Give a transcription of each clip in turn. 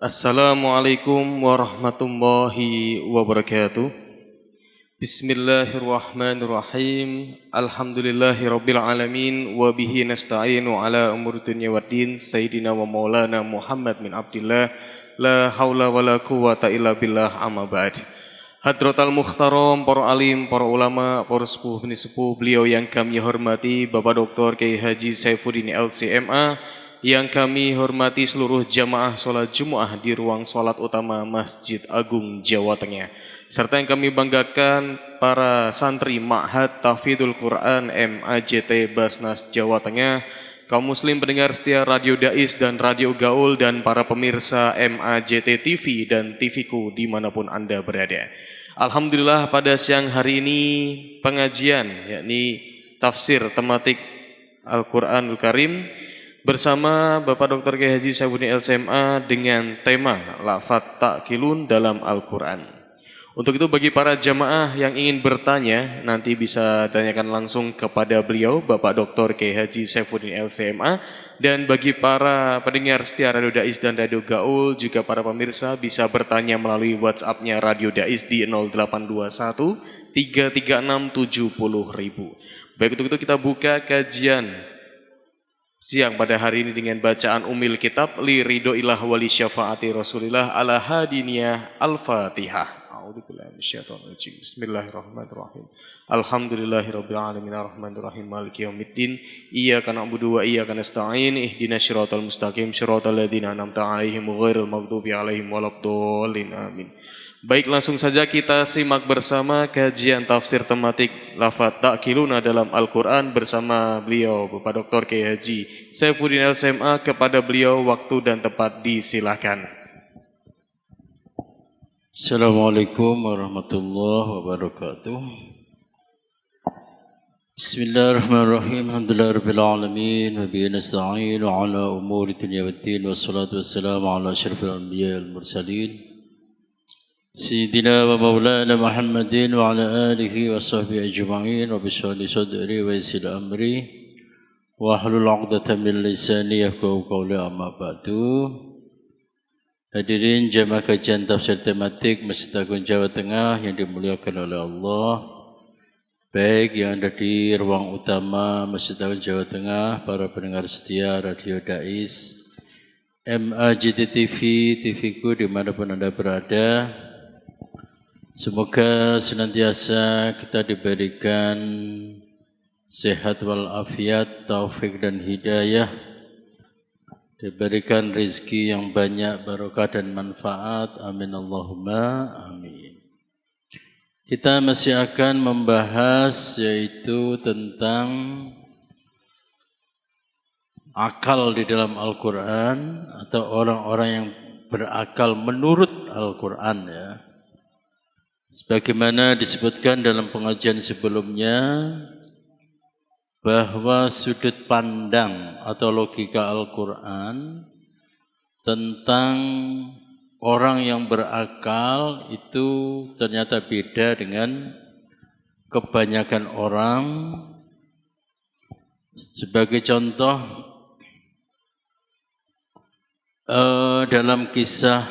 Assalamualaikum warahmatullahi wabarakatuh. Bismillahirrahmanirrahim. Alhamdulillahirabbil alamin wa bihi nasta'inu ala umuri dunya waddin. Sayyidina wa maulana Muhammad bin Abdillah, la haula wala quwwata illa billah, amma ba'd. Hadratal mukhtaram, para alim, para ulama, para sepuh beni sepuh, beliau yang kami hormati Bapak Dr. Kiai Haji Saifuddin LCMA, yang kami hormati seluruh jamaah sholat Jumat di ruang sholat utama Masjid Agung Jawa Tengah, serta yang kami banggakan para santri Ma'had Tahfidzul Quran MAJT Basnas Jawa Tengah, kaum muslim pendengar setia Radio Dais dan Radio Gaul, dan para pemirsa MAJT TV dan TVku dimanapun Anda berada. Alhamdulillah, pada siang hari ini pengajian yakni tafsir tematik Al-Quranul Karim bersama Bapak Dr. Kiai Haji Saifuddin LCMA dengan tema lafadz ta'qilun dalam Al-Quran. Untuk itu bagi para jamaah yang ingin bertanya, nanti bisa tanyakan langsung kepada beliau Bapak Dr. Kiai Haji Saifuddin LCMA. Dan bagi para pendengar setia Radio Dais dan Radio Gaul, juga para pemirsa bisa bertanya melalui WhatsApp-nya Radio Dais di 0821 336 70.000. Baik, untuk itu kita buka kajian siang pada hari ini dengan bacaan Ummil Kitab li ridhoillah wali syafaati Rasulillah ala hadiniyah Al-Fatihah. A'udzubillahi minasyaitonir rajim. Bismillahirrahmanirrahim. Alhamdulillahirabbil alamin arrahmanir rahim maliki yaumiddin. Iyyaka na'budu wa iyyaka nasta'in. Ihdinas siratal mustaqim siratal ladzina an'amta 'alaihim ghairil maghdubi 'alaihim waladdallin. Amin. Baik, langsung saja kita simak bersama kajian tafsir tematik lafadz ta'qiluna dalam Al-Quran bersama beliau Bapak Dr. Kiai Haji Saifuddin LCMA. Kepada beliau waktu dan tempat disilahkan. Assalamualaikum warahmatullahi wabarakatuh. Bismillahirrahmanirrahim. Alhamdulillahirabbil alamin wa bihi nasta'in ala umuri dunya waddin, wassalatu wassalamu ala asyrafil anbiya'i wal mursalin Sayyidina wa maulana Muhammadin wa ala alihi wa sahbihi ajma'in. Rabbi shrah li sadri wa yassir amri wa hlul 'uqdatam min lisani yafqahu qawli, amma ba'du. Hadirin jamaah kajian tafsir tematik Masjid Agung Jawa Tengah yang dimuliakan oleh Allah, baik yang ada di ruang utama Masjid Agung Jawa Tengah, para pendengar setia Radio Dais, MAJT TV, TVku dimanapun Anda berada. Semoga senantiasa kita diberikan sehat walafiat, taufik dan hidayah, diberikan rezeki yang banyak, barokah dan manfaat. Amin Allahumma amin. Kita masih akan membahas yaitu tentang akal di dalam Al-Quran atau orang-orang yang berakal menurut Al-Quran, ya. Sebagaimana disebutkan dalam pengajian sebelumnya, bahwa sudut pandang atau logika Al-Quran tentang orang yang berakal itu ternyata beda dengan kebanyakan orang. Sebagai contoh, dalam kisah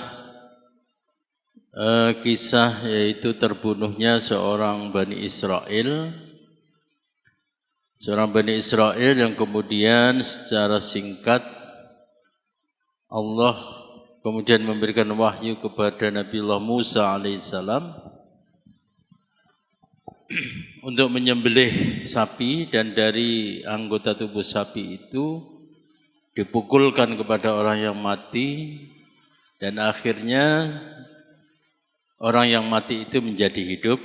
yaitu terbunuhnya seorang Bani Israel yang kemudian secara singkat Allah kemudian memberikan wahyu kepada Nabiullah Musa alaihissalam untuk menyembelih sapi, dan dari anggota tubuh sapi itu dipukulkan kepada orang yang mati, dan akhirnya orang yang mati itu menjadi hidup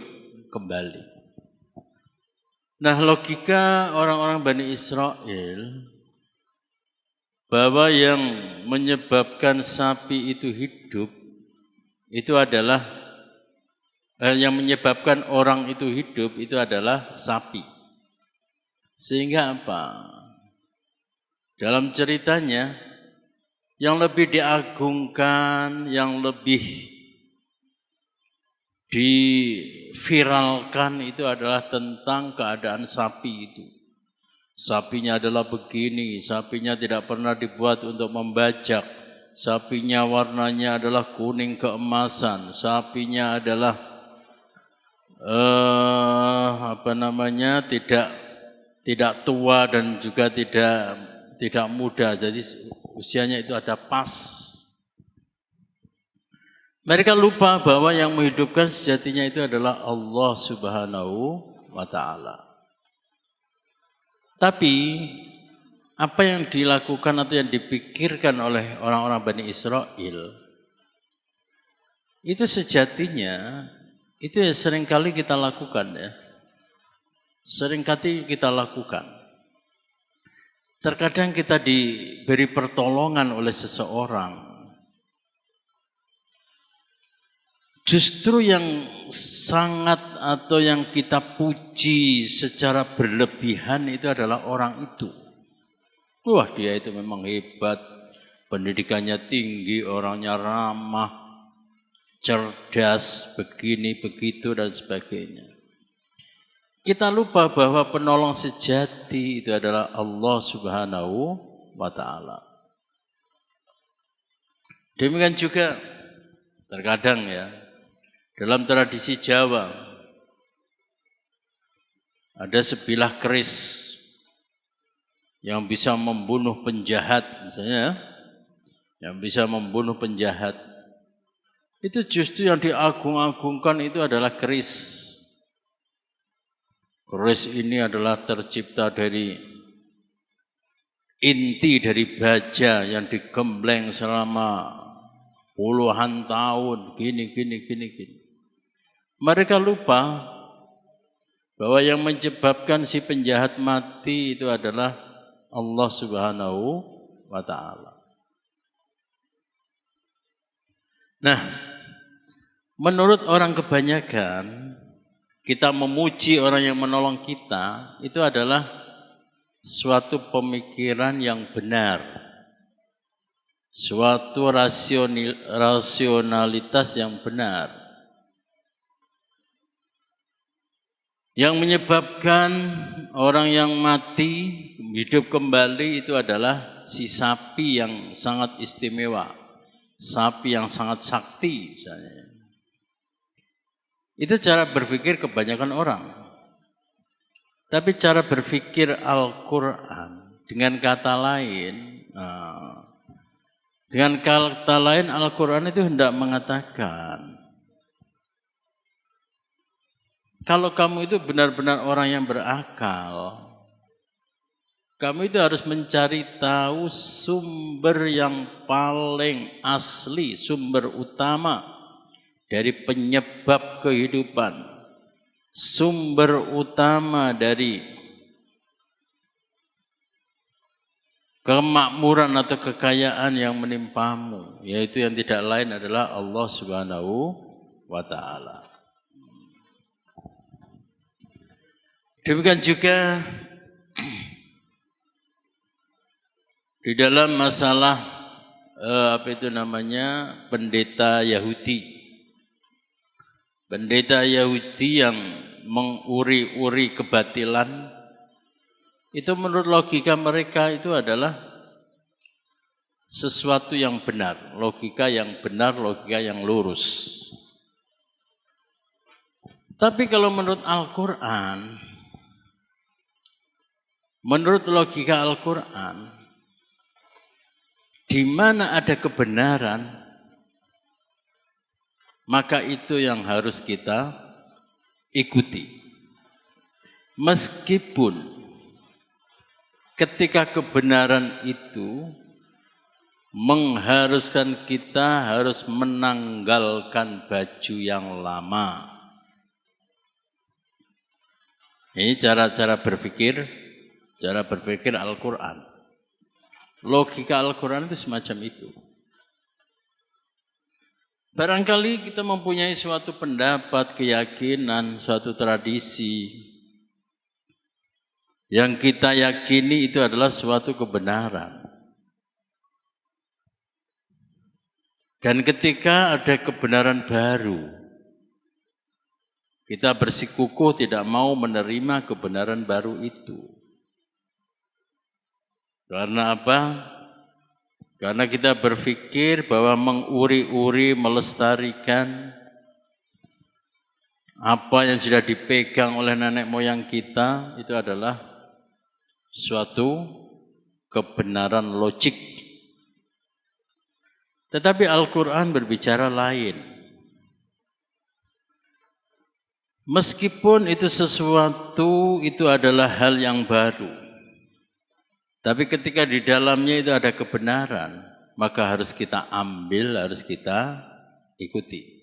kembali. Nah, logika orang-orang Bani Israel bahwa yang menyebabkan sapi itu hidup itu adalah yang menyebabkan orang itu hidup itu adalah sapi. Sehingga apa? Dalam ceritanya yang lebih diagungkan, yang lebih diviralkan itu adalah tentang keadaan sapi itu. Sapinya adalah begini, sapinya tidak pernah dibuat untuk membajak, sapinya warnanya adalah kuning keemasan, sapinya adalah tidak tua dan juga tidak muda, jadi usianya itu ada pas. Mereka lupa bahwa yang menghidupkan sejatinya itu adalah Allah Subhanahu wa ta'ala. Tapi apa yang dilakukan atau yang dipikirkan oleh orang-orang Bani Israel itu sejatinya itu yang seringkali kita lakukan ya. Seringkali kita lakukan. Terkadang kita diberi pertolongan oleh seseorang. Justru yang sangat atau yang kita puji secara berlebihan itu adalah orang itu. Wah, dia itu memang hebat, pendidikannya tinggi, orangnya ramah, cerdas, begini, begitu, dan sebagainya. Kita lupa bahwa penolong sejati itu adalah Allah Subhanahu wa ta'ala. Demikian juga terkadang ya, dalam tradisi Jawa ada sebilah keris yang bisa membunuh penjahat, misalnya yang bisa membunuh penjahat. Itu justru yang diagung-agungkan itu adalah keris. Keris ini adalah tercipta dari inti dari baja yang digembleng selama puluhan tahun, gini. Mereka lupa bahwa yang menyebabkan si penjahat mati itu adalah Allah Subhanahu wa ta'ala. Nah, menurut orang kebanyakan, kita memuji orang yang menolong kita, itu adalah suatu pemikiran yang benar. Suatu rasionalitas yang benar. Yang menyebabkan orang yang mati hidup kembali itu adalah si sapi yang sangat istimewa, sapi yang sangat sakti misalnya. Itu cara berpikir kebanyakan orang. Tapi cara berpikir Al-Quran dengan kata lain, Al-Quran itu hendak mengatakan, kalau kamu itu benar-benar orang yang berakal, kamu itu harus mencari tahu sumber yang paling asli, sumber utama dari penyebab kehidupan, sumber utama dari kemakmuran atau kekayaan yang menimpamu, yaitu yang tidak lain adalah Allah Subhanahu wa ta'ala. Demikian juga di dalam masalah pendeta Yahudi. Pendeta Yahudi yang menguri-uri kebatilan, itu menurut logika mereka itu adalah sesuatu yang benar, logika yang benar, logika yang lurus. Tapi kalau menurut Al-Quran, menurut logika Al-Quran, di mana ada kebenaran, maka itu yang harus kita ikuti. Meskipun ketika kebenaran itu mengharuskan kita harus menanggalkan baju yang lama. Ini cara berpikir Al-Quran. Logika Al-Quran itu semacam itu. Barangkali kita mempunyai suatu pendapat, keyakinan, suatu tradisi yang kita yakini itu adalah suatu kebenaran. Dan ketika ada kebenaran baru, kita bersikukuh tidak mau menerima kebenaran baru itu. Karena apa? Karena kita berpikir bahwa menguri-uri, melestarikan apa yang sudah dipegang oleh nenek moyang kita itu adalah suatu kebenaran logik. Tetapi Al-Quran berbicara lain. Meskipun itu sesuatu, itu adalah hal yang baru. Tapi ketika di dalamnya itu ada kebenaran, maka harus kita ambil, harus kita ikuti.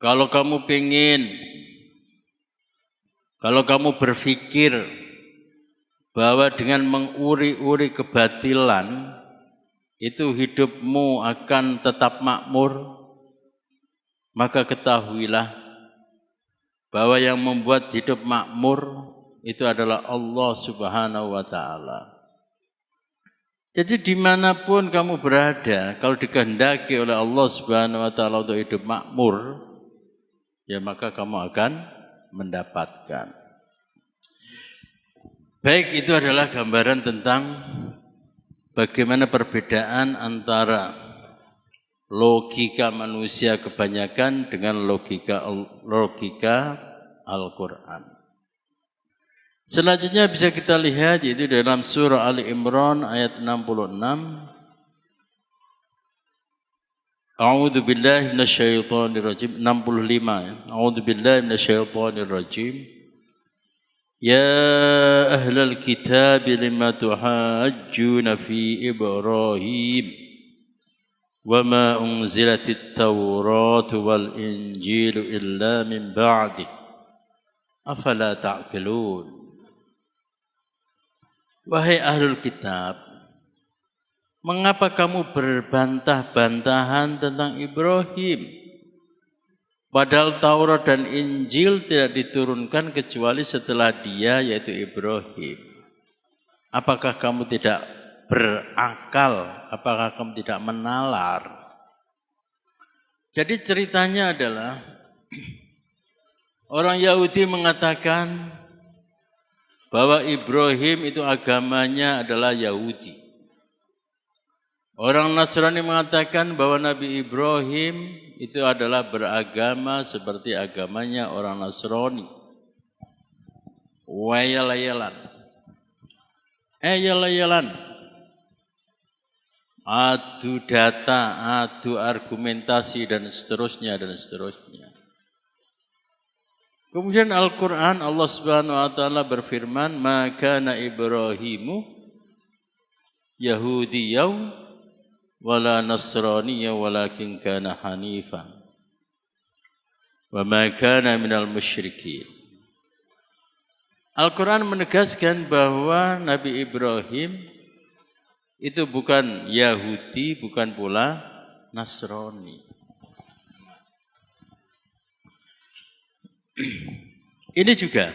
Kalau kamu berpikir bahwa dengan menguri-uri kebatilan, itu hidupmu akan tetap makmur, maka ketahuilah bahwa yang membuat hidup makmur itu adalah Allah Subhanahu wa ta'ala. Jadi dimanapun kamu berada, kalau dikehendaki oleh Allah Subhanahu wa ta'ala untuk hidup makmur, ya maka kamu akan mendapatkan. Baik, itu adalah gambaran tentang bagaimana perbedaan antara logika manusia kebanyakan dengan logika Al-Quran. Selanjutnya bisa kita lihat yaitu dalam surah Ali Imran ayat 66. A'udzu billahi minasyaitonir rajim 65 ya. A'udzu billahi minasyaitonir rajim. Ya ahlal kitab lima tuhajjuna fi Ibrahim wa ma unzilatit Taurat wal Injil illa min ba'di afala ta'qilun. Wahai ahlul kitab, mengapa kamu berbantah-bantahan tentang Ibrahim? Padahal Taurat dan Injil tidak diturunkan kecuali setelah dia, yaitu Ibrahim. Apakah kamu tidak berakal? Apakah kamu tidak menalar? Jadi ceritanya adalah orang Yahudi mengatakan bahwa Ibrahim itu agamanya adalah Yahudi. Orang Nasrani mengatakan bahwa Nabi Ibrahim itu adalah beragama seperti agamanya orang Nasrani. Wayal-yalan. Yal-yalan. Adu data, adu argumentasi dan seterusnya dan seterusnya. Kemudian Al-Quran Allah Subhanahu wa ta'ala berfirman, "Ma kana Ibrahimu Yahudiyaw wala Nasraniya walakin kana hanifan wa ma kana minal musyrikin." Al-Quran menegaskan bahwa Nabi Ibrahim itu bukan Yahudi, bukan pula Nasrani. Ini juga,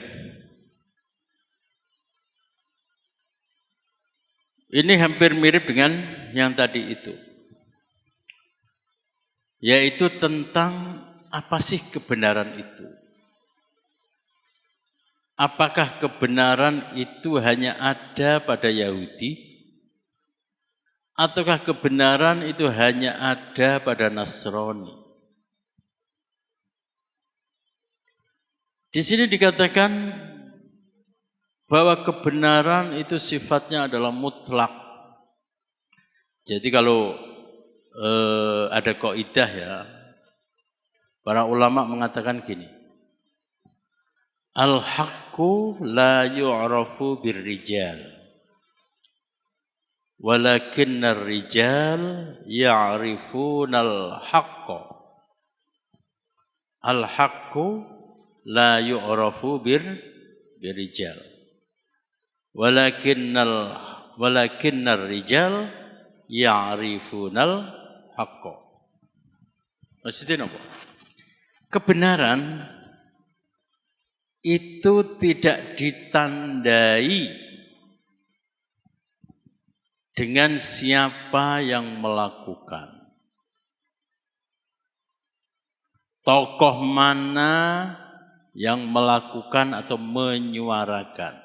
ini hampir mirip dengan yang tadi itu, yaitu tentang apa sih kebenaran itu. Apakah kebenaran itu hanya ada pada Yahudi? Ataukah kebenaran itu hanya ada pada Nasrani? Di sini dikatakan bahwa kebenaran itu sifatnya adalah mutlak. Jadi kalau ada kaidah ya, para ulama mengatakan gini, al-haqqu la yu'rafu birrijal, walakinnar rijal ya'rifunal haqqa. Al-haqqu la yu'rafu birrijal walakinnar rijal ya'rifunal haqqa. Maksudnya apa? Kebenaran itu tidak ditandai dengan siapa yang melakukan. Tokoh mana yang melakukan atau menyuarakan.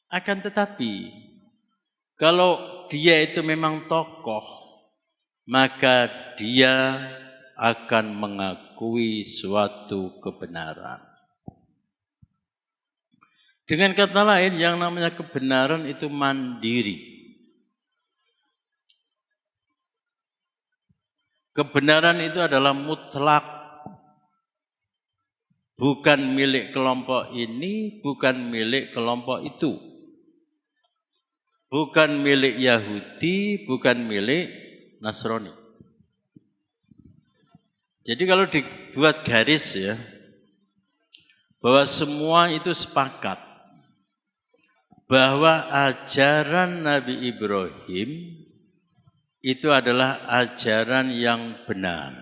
Akan tetapi, kalau dia itu memang tokoh, maka dia akan mengakui suatu kebenaran. Dengan kata lain, yang namanya kebenaran itu mandiri. Kebenaran itu adalah mutlak. Bukan milik kelompok ini, bukan milik kelompok itu. Bukan milik Yahudi, bukan milik Nasrani. Jadi kalau dibuat garis ya, bahwa semua itu sepakat bahwa ajaran Nabi Ibrahim itu adalah ajaran yang benar.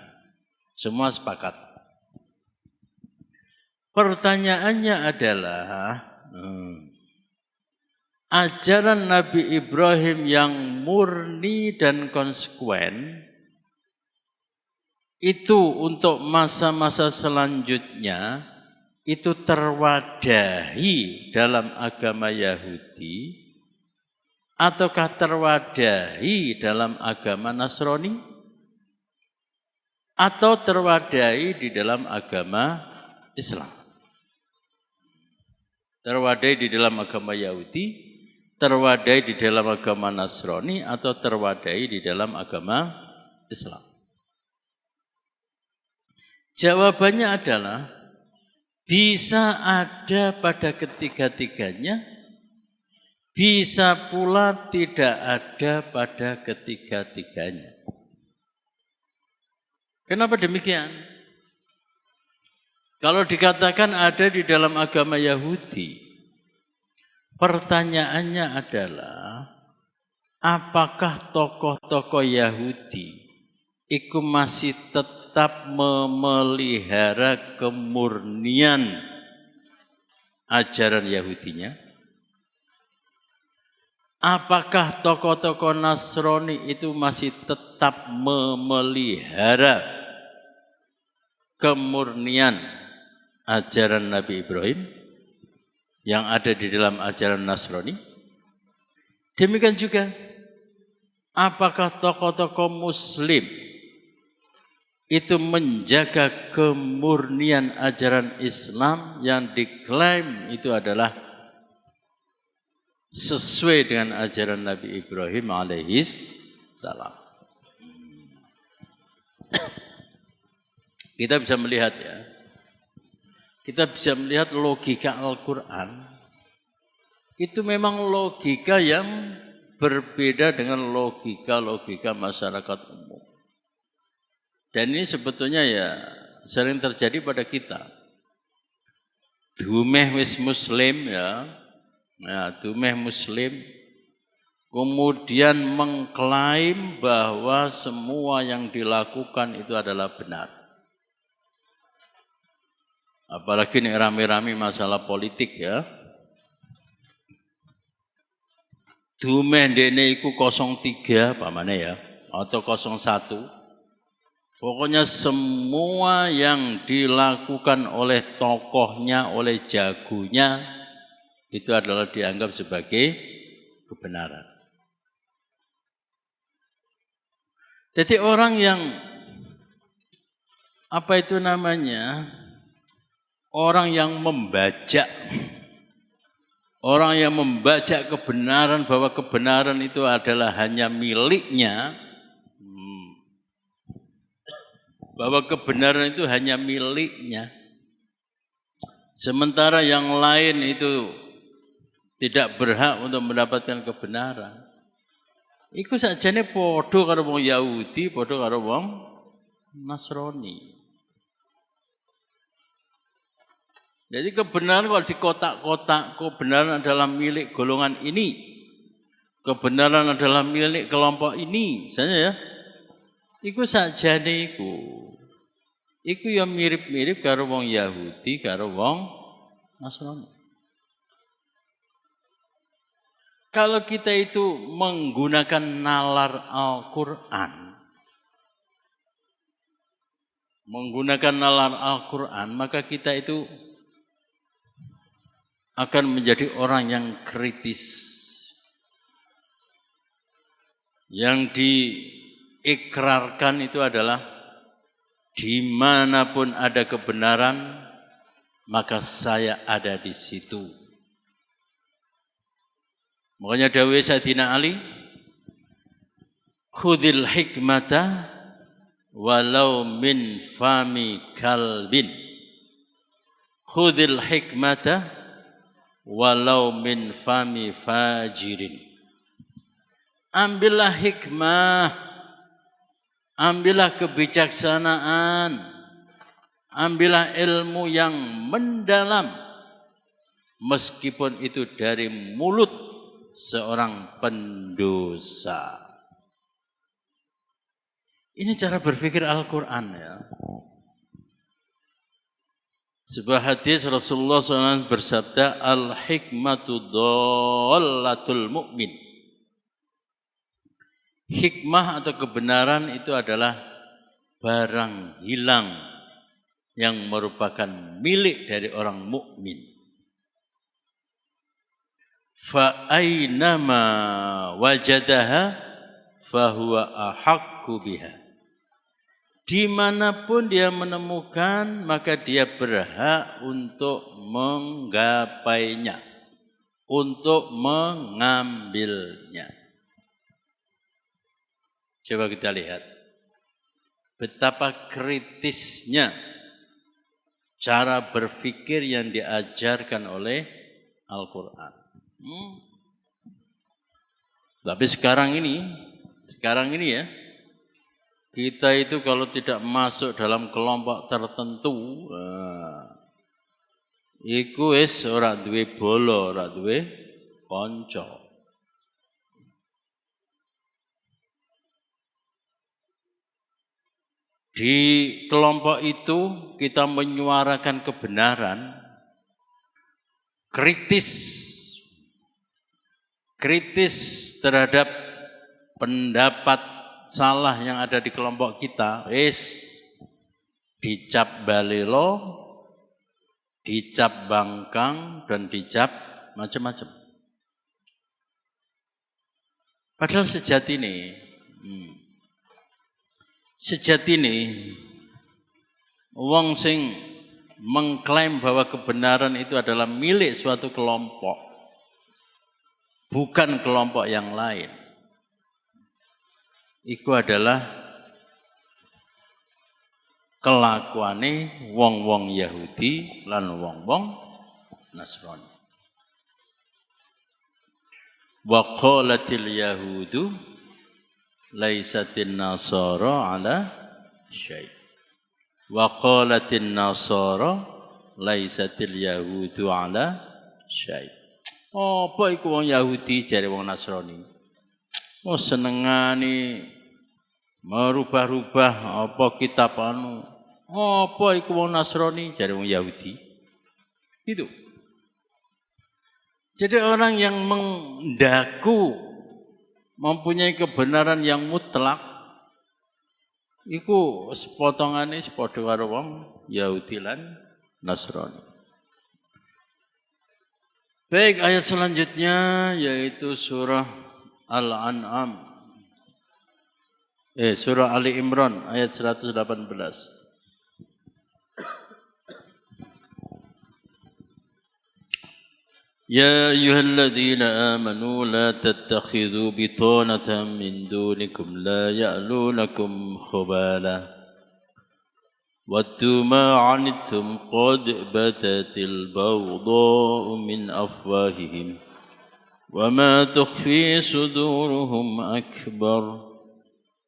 Semua sepakat. Pertanyaannya adalah, ajaran Nabi Ibrahim yang murni dan konsekuen itu untuk masa-masa selanjutnya itu terwadahi dalam agama Yahudi ataukah terwadahi dalam agama Nasrani atau terwadahi di dalam agama Islam. Terwadahi di dalam agama Yahudi, terwadahi di dalam agama Nasrani atau terwadahi di dalam agama Islam. Jawabannya adalah bisa ada pada ketiga-tiganya, bisa pula tidak ada pada ketiga-tiganya. Kenapa demikian? Kalau dikatakan ada di dalam agama Yahudi, pertanyaannya adalah apakah tokoh-tokoh Yahudi itu masih tetap memelihara kemurnian ajaran Yahudinya? Apakah tokoh-tokoh Nasrani itu masih tetap memelihara kemurnian ajaran Nabi Ibrahim yang ada di dalam ajaran Nasrani? Demikian juga, apakah tokoh-tokoh Muslim itu menjaga kemurnian ajaran Islam yang diklaim itu adalah sesuai dengan ajaran Nabi Ibrahim alaihis salam. Kita bisa melihat ya, kita bisa melihat logika Al-Quran itu memang logika yang berbeda dengan logika-logika masyarakat umum. Dan ini sebetulnya ya sering terjadi pada kita. Dumeh wis muslim ya, dumeh muslim, kemudian mengklaim bahwa semua yang dilakukan itu adalah benar. Apalagi ini rame-rame masalah politik ya. Dumeh ndekne iku 03 pamane ya, atau 01. Pokoknya semua yang dilakukan oleh tokohnya, oleh jagonya, itu adalah dianggap sebagai kebenaran. Jadi orang yang, apa itu namanya, orang yang membajak, orang yang membajak kebenaran, bahwa kebenaran itu adalah hanya miliknya, bahwa kebenaran itu hanya miliknya, sementara yang lain itu tidak berhak untuk mendapatkan kebenaran. Iku sakjane padha karo wong Yahudi, padha karo wong Nasrani. Jadi kebenaran kalau di kotak-kotak, kebenaran adalah milik golongan ini, kebenaran adalah milik kelompok ini, misalnya ya. Iku sakjane iku. Iku yang mirip-mirip karo wong Yahudi, karo wong Nasrani. Kalau kita itu menggunakan nalar Al-Quran, maka kita itu akan menjadi orang yang kritis. Yang diikrarkan itu adalah dimanapun ada kebenaran, maka saya ada di situ. Makanya dawuh Sayyidina Ali, khudil hikmata walau min fami kalbin. Khudil hikmata walau min fami fajirin. Ambillah hikmah, ambillah kebijaksanaan, ambillah ilmu yang mendalam, meskipun itu dari mulut seorang pendosa. Ini cara berpikir Al-Quran ya. Sebuah hadis Rasulullah SAW bersabda, al-hikmatu dhallatul mu'min. Hikmah atau kebenaran itu adalah barang hilang yang merupakan milik dari orang mukmin. Fa aynama wajadaha fahuwa ahaqqu biha. Dimanapun dia menemukan, maka dia berhak untuk menggapainya, untuk mengambilnya. Coba kita lihat betapa kritisnya cara berpikir yang diajarkan oleh Al-Quran. Tapi sekarang ini ya, kita itu kalau tidak masuk dalam kelompok tertentu, iku wis ora duwe bolo, ora duwe kanca. Di kelompok itu kita menyuarakan kebenaran, kritis terhadap pendapat salah yang ada di kelompok kita, dicap balelo, dicap bangkang, dan dicap macam-macam. Padahal sejatine wong sing mengklaim bahwa kebenaran itu adalah milik suatu kelompok, bukan kelompok yang lain. Iku adalah kelakuane wong-wong Yahudi lan wong-wong Nasrani. Wa qalatil yahudu laisatin nasara ala syai'. Wa qalatin nasara laisatil yahudu ala syai'. Apa iku wong Yahudi jare wong Nasrani? Oh senengane merubah-rubah apa kitab anu. Apa iku wong Nasrani jare wong Yahudi? Itu. Jadi orang yang mendaku mempunyai kebenaran yang mutlak, iku sepotongane sepadha karo wong Yahudi lan Nasrani. Baik, ayat selanjutnya yaitu surah Al-An'am. Surah Ali Imran ayat 118. يا أيها الذين آمنوا لا تتخذوا بطانة من دونكم لا يألونكم خبالا ودوا ما عنتم قد بدت البغضاء من أفواههم وما تخفي صدورهم أكبر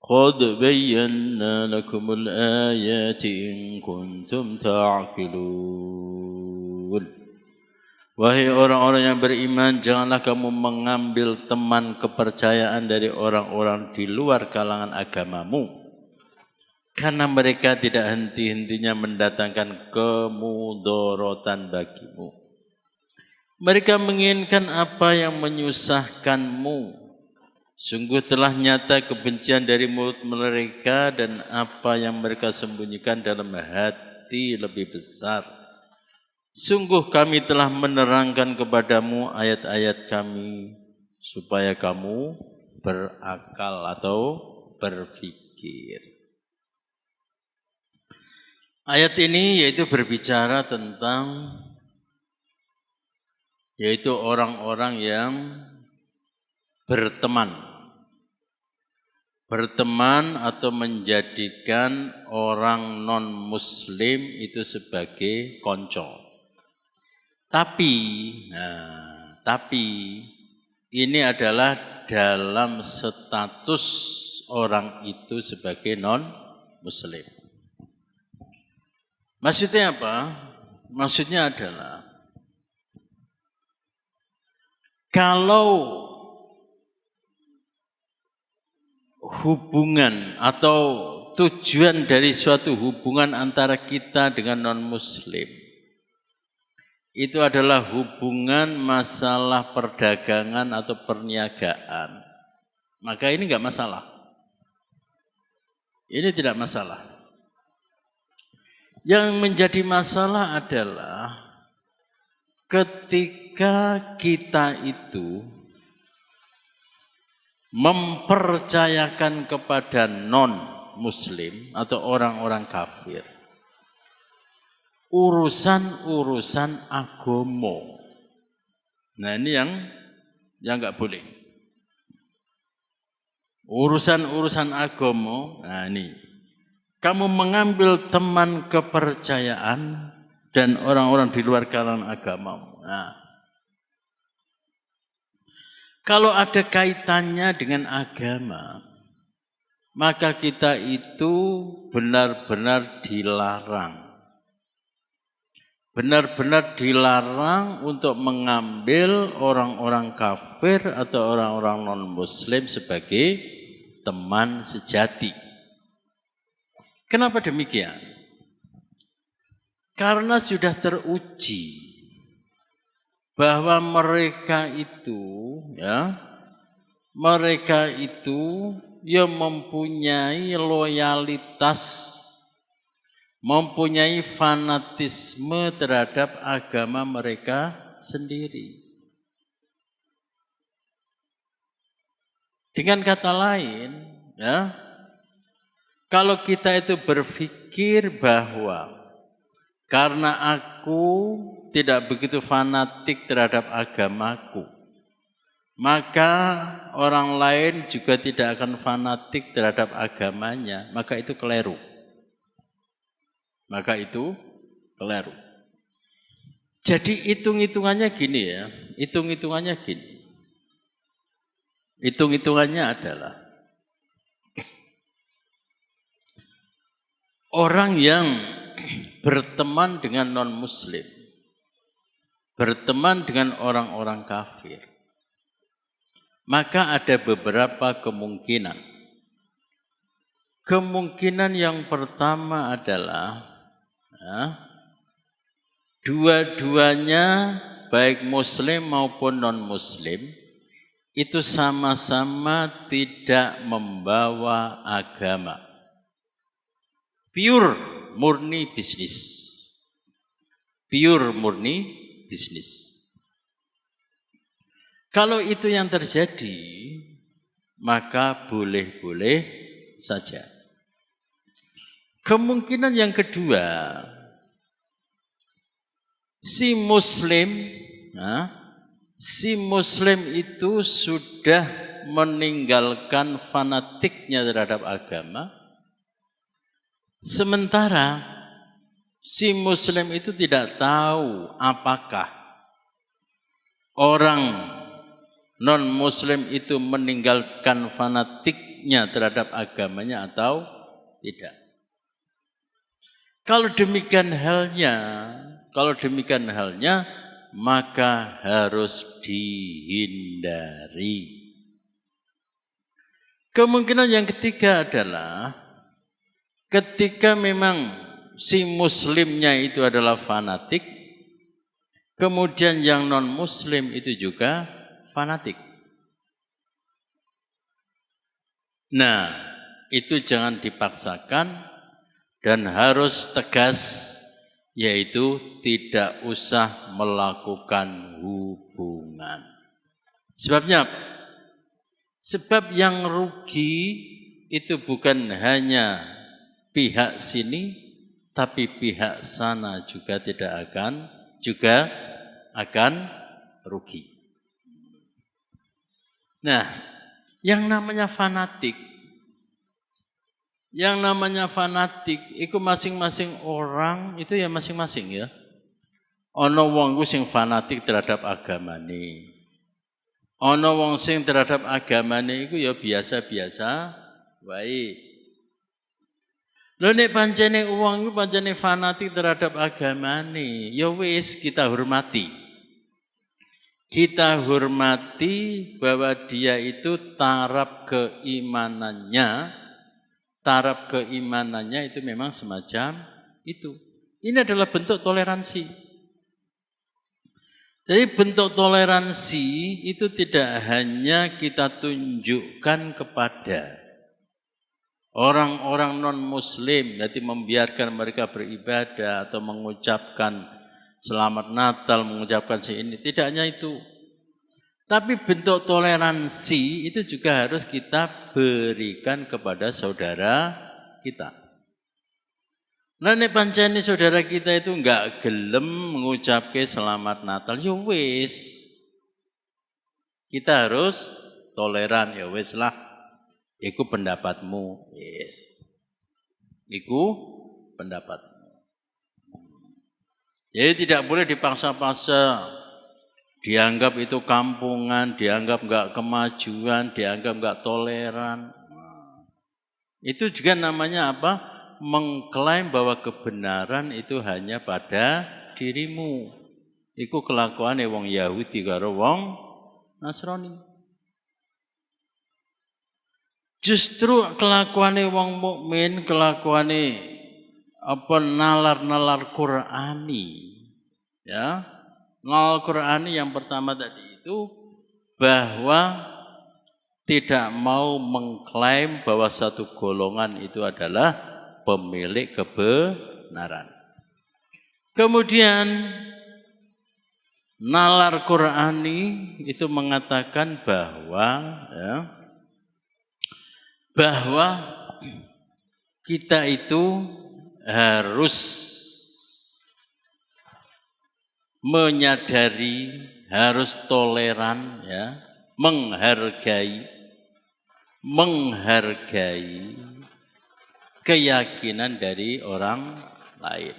قد بينا لكم الآيات إن كنتم تعقلون. Wahai orang-orang yang beriman, janganlah kamu mengambil teman kepercayaan dari orang-orang di luar kalangan agamamu, karena mereka tidak henti-hentinya mendatangkan kemudorotan bagimu. Mereka menginginkan apa yang menyusahkanmu. Sungguh telah nyata kebencian dari mulut mereka dan apa yang mereka sembunyikan dalam hati lebih besar. Sungguh kami telah menerangkan kepadamu ayat-ayat kami supaya kamu berakal atau berpikir. Ayat ini yaitu berbicara tentang yaitu orang-orang yang berteman atau menjadikan orang non-muslim itu sebagai konco. Tapi ini adalah dalam status orang itu sebagai non-muslim. Maksudnya apa? Maksudnya adalah kalau hubungan atau tujuan dari suatu hubungan antara kita dengan non-muslim itu adalah hubungan masalah perdagangan atau perniagaan, maka ini enggak masalah. Ini tidak masalah. Yang menjadi masalah adalah ketika kita itu mempercayakan kepada non-muslim atau orang-orang kafir urusan-urusan agama. Nah, ini yang enggak boleh. Urusan-urusan agama, nah ini. Kamu mengambil teman kepercayaan dan orang-orang di luar kalangan agamamu. Nah, kalau ada kaitannya dengan agama, maka kita itu benar-benar dilarang. Benar-benar dilarang untuk mengambil orang-orang kafir atau orang-orang non-muslim sebagai teman sejati. Kenapa demikian? Karena sudah teruji bahwa mereka itu mempunyai loyalitas, mempunyai fanatisme terhadap agama mereka sendiri. Dengan kata lain, kalau kita itu berpikir bahwa karena aku tidak begitu fanatik terhadap agamaku, maka orang lain juga tidak akan fanatik terhadap agamanya, maka itu keliru. Jadi hitung-hitungannya gini ya, hitung-hitungannya adalah orang yang berteman dengan non-muslim, berteman dengan orang-orang kafir, maka ada beberapa kemungkinan. Kemungkinan yang pertama adalah dua-duanya baik muslim maupun non-muslim itu sama-sama tidak membawa agama. Pure murni bisnis. Kalau itu yang terjadi, maka boleh-boleh saja. Kemungkinan yang kedua, si muslim itu sudah meninggalkan fanatiknya terhadap agama, sementara si muslim itu tidak tahu apakah orang non-muslim itu meninggalkan fanatiknya terhadap agamanya atau tidak. Kalau demikian halnya, maka harus dihindari. Kemungkinan yang ketiga adalah ketika memang si muslimnya itu adalah fanatik, kemudian yang non-muslim itu juga fanatik. Nah, itu jangan dipaksakan dan harus tegas yaitu tidak usah melakukan hubungan. Sebabnya apa? Sebab yang rugi itu bukan hanya pihak sini, tapi pihak sana juga akan rugi. Nah, yang namanya fanatik itu masing-masing orang itu ya masing-masing ya. Ono wong ku sing fanatik terhadap agamane. Ono wong sing terhadap agamane iku ya biasa-biasa wae. Lho nek pancene wong iku pancene fanatik terhadap agamane, ya wis kita hormati. Kita hormati bahwa dia itu taraf keimanannya itu memang semacam itu. Ini adalah bentuk toleransi. Jadi bentuk toleransi itu tidak hanya kita tunjukkan kepada orang-orang non-muslim, berarti membiarkan mereka beribadah atau mengucapkan selamat Natal, mengucapkan ini. Tidak hanya itu. Tapi bentuk toleransi itu juga harus kita berikan kepada saudara kita. Nah, nek pancene saudara kita itu enggak gelem mengucapkan selamat Natal, ya wis. Kita harus toleran, ya wis lah. Iku pendapatmu, yes. Iku pendapatmu. Jadi tidak boleh dipaksa-paksa. Dianggap itu kampungan, dianggap enggak kemajuan, dianggap enggak toleran. Itu juga namanya apa? Mengklaim bahwa kebenaran itu hanya pada dirimu. Iku kelakuane wong Yahudi karo wong Nasrani. Justru kelakuane wong mukmin, kelakuane nalar-nalar Qur'ani. Ya. Nalar Qur'ani yang pertama tadi itu bahwa tidak mau mengklaim bahwa satu golongan itu adalah pemilik kebenaran. Kemudian nalar Qur'ani itu mengatakan bahwa kita itu harus menyadari, harus toleran, ya, menghargai keyakinan dari orang lain.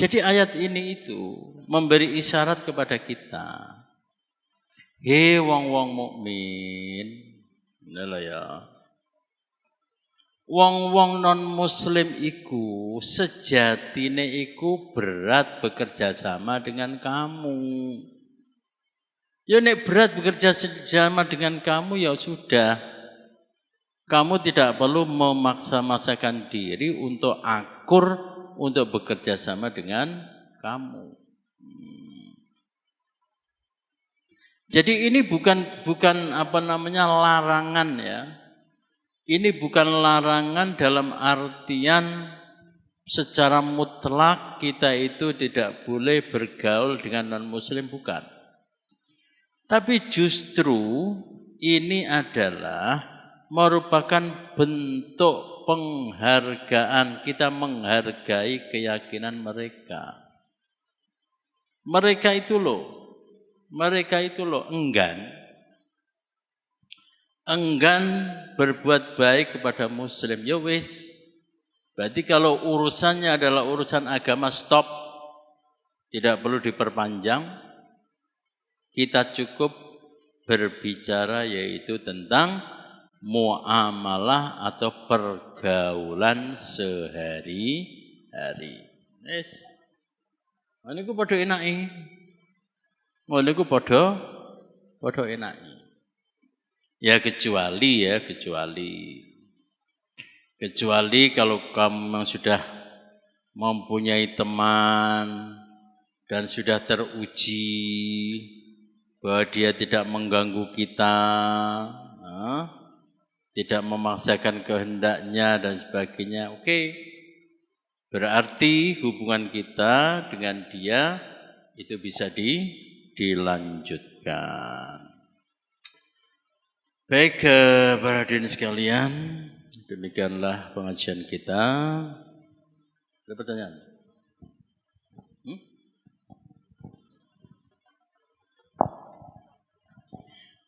Jadi ayat ini itu memberi isyarat kepada kita. Hei wong-wong mukmin, lha ya. Wong-wong non-muslim iku sejatine iku berat bekerja sama dengan kamu. Ya nek berat bekerja sama dengan kamu ya sudah. Kamu tidak perlu memaksa-maksakan diri untuk akur, untuk bekerja sama dengan kamu. Jadi ini bukan larangan ya. Ini bukan larangan dalam artian secara mutlak kita itu tidak boleh bergaul dengan non-muslim, bukan. Tapi justru ini adalah merupakan bentuk penghargaan, kita menghargai keyakinan mereka. Mereka itu loh enggan berbuat baik kepada muslim. Ya wis. Berarti kalau urusannya adalah urusan agama, stop. Tidak perlu diperpanjang. Kita cukup berbicara yaitu tentang muamalah atau pergaulan sehari-hari. Yes. Niku padha enake. Niku padha enake. Ya kecuali kalau kamu memang sudah mempunyai teman dan sudah teruji bahwa dia tidak mengganggu kita, tidak memaksakan kehendaknya dan sebagainya. Oke. Berarti hubungan kita dengan dia itu bisa dilanjutkan. Baik, para hadirin sekalian, demikianlah pengajian kita. Ada pertanyaan?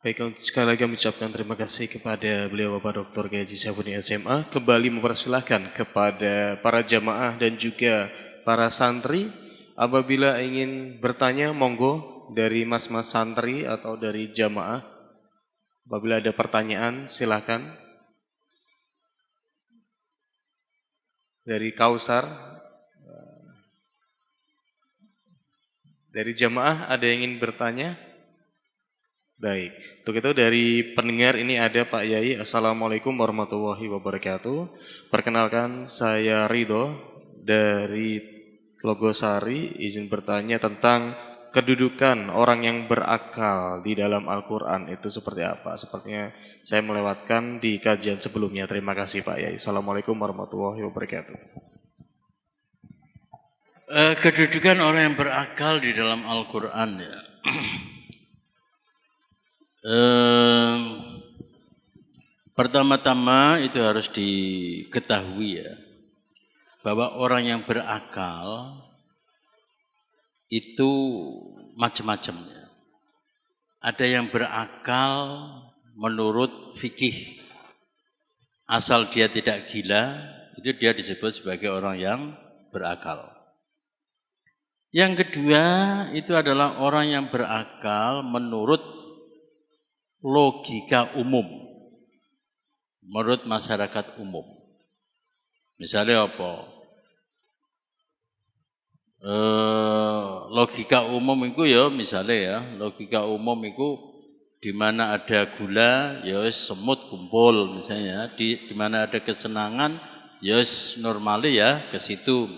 Baik, sekali lagi kami ucapkan terima kasih kepada beliau Bapak Dr. Kiai Haji Syafuni SMA. Kembali mempersilahkan kepada para jamaah dan juga para santri. Apabila ingin bertanya, monggo dari mas-mas santri atau dari jamaah. Apabila ada pertanyaan, silakan. Dari Kausar. Dari jamaah ada yang ingin bertanya? Baik, untuk itu dari pendengar ini ada Pak Yai. Assalamualaikum warahmatullahi wabarakatuh. Perkenalkan, saya Ridho dari Logosari. Izin bertanya tentang kedudukan orang yang berakal di dalam Al-Quran itu seperti apa? Sepertinya saya melewatkan di kajian sebelumnya. Terima kasih Pak Yai. Assalamualaikum warahmatullahi wabarakatuh. Kedudukan orang yang berakal di dalam Al-Quran ya. Pertama-tama itu harus diketahui ya, bahwa orang yang berakal itu macam-macam ya. Ada yang berakal menurut fikih, asal dia tidak gila, itu dia disebut sebagai orang yang berakal. Yang kedua itu adalah orang yang berakal menurut logika umum, menurut masyarakat umum. Misalnya apa? Logika umum itu ya, misalnya ya, logika umum itu di mana ada gula, ya semut kumpul misalnya. Di mana ada kesenangan, ya normalnya ya ke situ.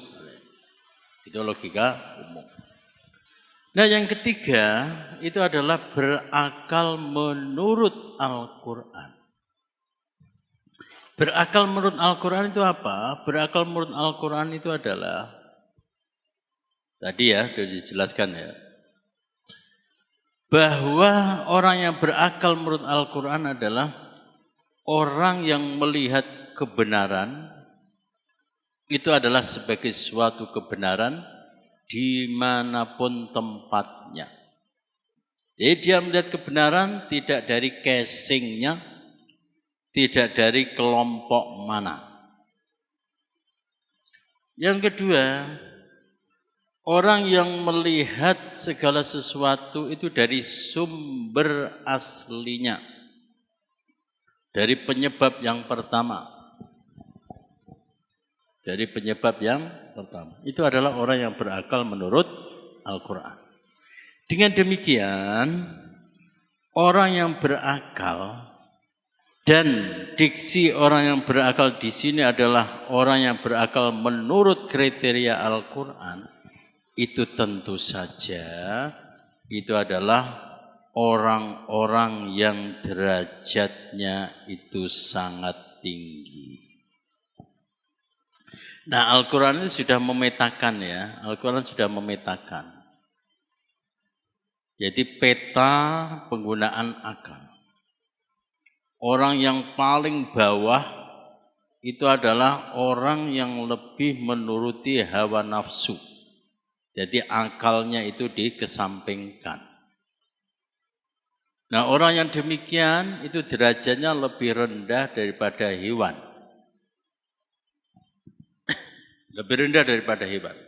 Itu logika umum. Nah yang ketiga itu adalah berakal menurut Al-Quran. Berakal menurut Al-Quran itu apa? Berakal menurut Al-Quran itu adalah, tadi ya sudah dijelaskan ya, bahwa orang yang berakal menurut Al-Quran adalah orang yang melihat kebenaran, itu adalah sebagai suatu kebenaran dimanapun tempatnya. Jadi dia melihat kebenaran tidak dari casingnya, tidak dari kelompok mana. Yang kedua, orang yang melihat segala sesuatu itu dari sumber aslinya, dari penyebab yang pertama. Dari penyebab yang pertama. Itu adalah orang yang berakal menurut Al-Quran. Dengan demikian, orang yang berakal dan diksi orang yang berakal di sini adalah orang yang berakal menurut kriteria Al-Quran. Itu tentu saja itu adalah orang-orang yang derajatnya itu sangat tinggi. Nah, Al-Quran itu sudah memetakan ya, Al-Quran sudah memetakan. Jadi peta penggunaan akal. Orang yang paling bawah itu adalah orang yang lebih menuruti hawa nafsu. Jadi akalnya itu dikesampingkan. Nah, orang yang demikian itu derajatnya lebih rendah daripada hewan. Lebih rendah daripada hewan.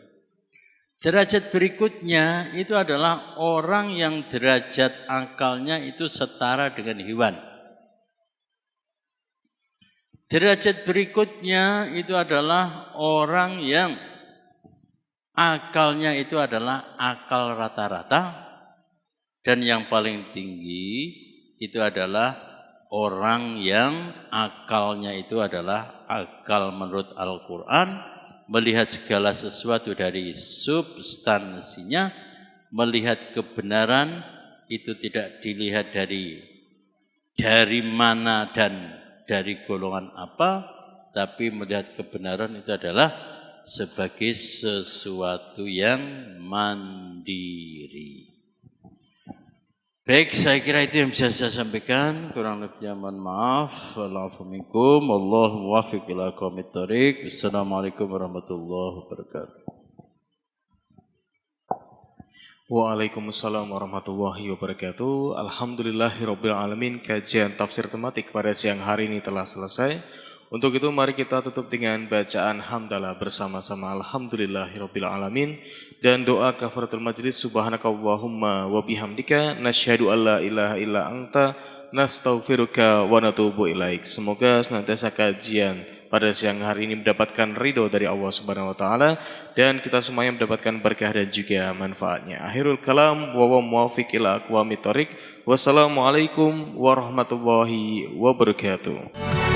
Derajat berikutnya itu adalah orang yang derajat akalnya itu setara dengan hewan. Derajat berikutnya itu adalah orang yang akalnya itu adalah akal rata-rata. Dan yang paling tinggi itu adalah orang yang akalnya itu adalah akal menurut Al-Quran, melihat segala sesuatu dari substansinya, melihat kebenaran itu tidak dilihat dari mana dan dari golongan apa, tapi melihat kebenaran itu adalah sebagai sesuatu yang mandiri. Baik, saya kira itu yang bisa saya sampaikan. Kurang lebihnya mohon maaf. Wa'alaikumsalam. Wallahu muwaffiq ila aqwamit thoriq. Wassalamualaikum warahmatullahi wabarakatuh. Waalaikumsalam warahmatullahi wabarakatuh. Alhamdulillahirabbil alamin. Kajian tafsir tematik pada siang hari ini telah selesai. Untuk itu mari kita tutup dengan bacaan hamdalah bersama-sama. Alhamdulillahirabbil alamin dan doa kafaratul majlis. Subhanakallahumma wa bihamdika nasyhadu alla ilaha illa anta nastaghfiruka wa natubu ilaik. Semoga senantiasa kajian pada siang hari ini mendapatkan ridho dari Allah Subhanahu wa taala dan kita semuanya mendapatkan berkah dan juga manfaatnya. Akhirul kalam wa muwaffiq ila aqwamit thoriq. Wassalamualaikum warahmatullahi wabarakatuh.